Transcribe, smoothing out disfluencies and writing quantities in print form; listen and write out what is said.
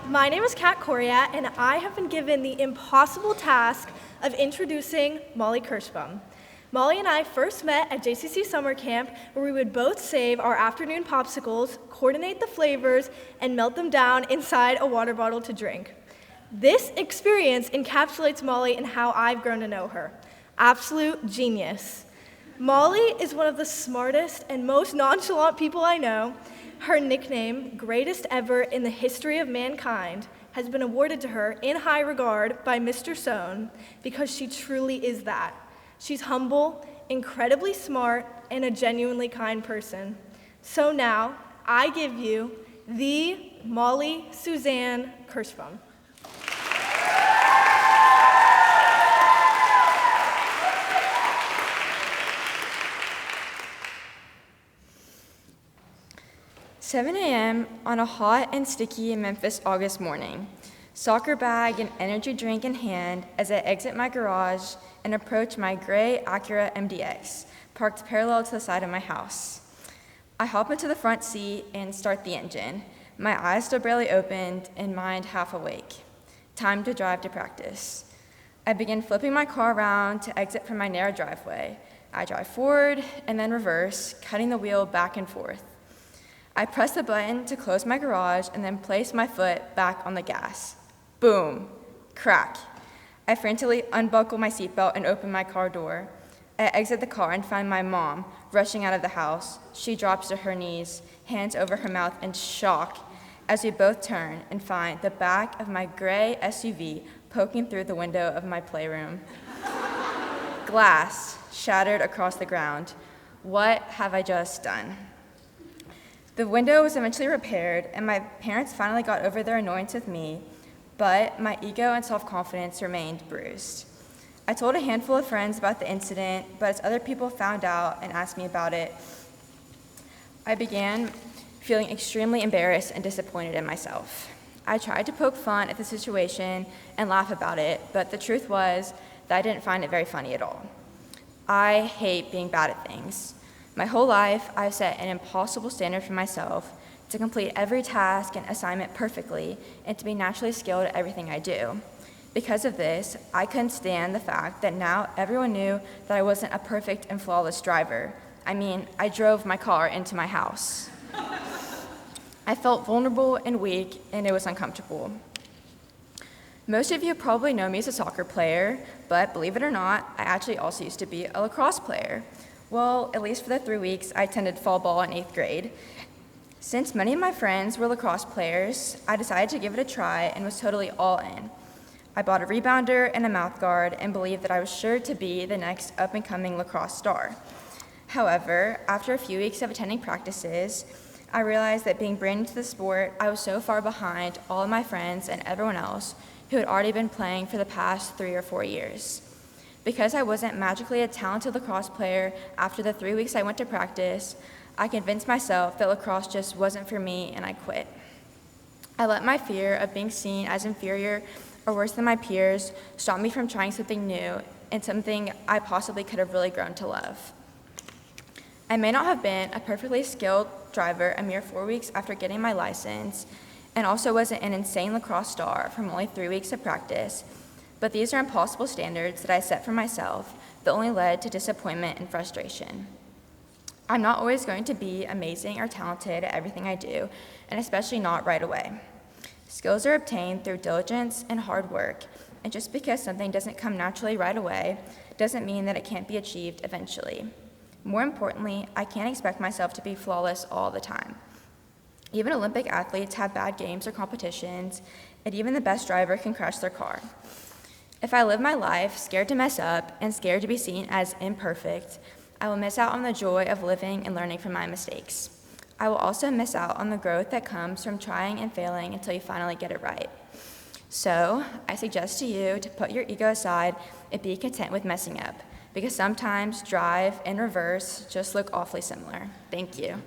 my name is Kat Coriat, and I have been given the impossible task of introducing Molly Kirshbaum. Molly and I first met at JCC Summer Camp, where we would both save our afternoon popsicles, coordinate the flavors, and melt them down inside a water bottle to drink. This experience encapsulates Molly and how I've grown to know her. Absolute genius. Molly is one of the smartest and most nonchalant people I know. Her nickname, greatest ever in the history of mankind, has been awarded to her in high regard by Mr. Sohn because she truly is that. She's humble, incredibly smart, and a genuinely kind person. So now, I give you the Molly Suzanne Kirshbaum. "7 a.m. on a hot and sticky Memphis August morning. Soccer bag and energy drink in hand as I exit my garage and approach my gray Acura MDX, parked parallel to the side of my house. I hop into the front seat and start the engine, my eyes still barely opened and mind half awake. Time to drive to practice. I begin flipping my car around to exit from my narrow driveway. I drive forward and then reverse, cutting the wheel back and forth. I press the button to close my garage and then place my foot back on the gas. Boom, crack. I frantically unbuckle my seatbelt and open my car door. I exit the car and find my mom rushing out of the house. She drops to her knees, hands over her mouth in shock as we both turn and find the back of my gray SUV poking through the window of my playroom. Glass shattered across the ground. What have I just done? The window was eventually repaired, and my parents finally got over their annoyance with me, but my ego and self-confidence remained bruised. I told a handful of friends about the incident, but as other people found out and asked me about it, I began feeling extremely embarrassed and disappointed in myself. I tried to poke fun at the situation and laugh about it, but the truth was that I didn't find it very funny at all. I hate being bad at things. My whole life, I've set an impossible standard for myself to complete every task and assignment perfectly and to be naturally skilled at everything I do. Because of this, I couldn't stand the fact that now everyone knew that I wasn't a perfect and flawless driver. I mean, I drove my car into my house. I felt vulnerable and weak, and it was uncomfortable. Most of you probably know me as a soccer player, but believe it or not, I actually also used to be a lacrosse player. Well, at least for the 3 weeks I attended fall ball in 8th grade. Since many of my friends were lacrosse players, I decided to give it a try and was totally all in. I bought a rebounder and a mouth guard and believed that I was sure to be the next up-and-coming lacrosse star. However, after a few weeks of attending practices, I realized that being brand new to the sport, I was so far behind all of my friends and everyone else who had already been playing for the past 3 or 4 years. Because I wasn't magically a talented lacrosse player, after the 3 weeks I went to practice, I convinced myself that lacrosse just wasn't for me, and I quit. I let my fear of being seen as inferior or worse than my peers stop me from trying something new and something I possibly could have really grown to love. I may not have been a perfectly skilled driver a mere 4 weeks after getting my license, and also wasn't an insane lacrosse star from only 3 weeks of practice, but these are impossible standards that I set for myself that only led to disappointment and frustration. I'm not always going to be amazing or talented at everything I do, and especially not right away. Skills are obtained through diligence and hard work, and just because something doesn't come naturally right away doesn't mean that it can't be achieved eventually. More importantly, I can't expect myself to be flawless all the time. Even Olympic athletes have bad games or competitions, and even the best driver can crash their car. If I live my life scared to mess up and scared to be seen as imperfect, I will miss out on the joy of living and learning from my mistakes. I will also miss out on the growth that comes from trying and failing until you finally get it right. So, I suggest to you to put your ego aside and be content with messing up, because sometimes drive and reverse just look awfully similar. Thank you.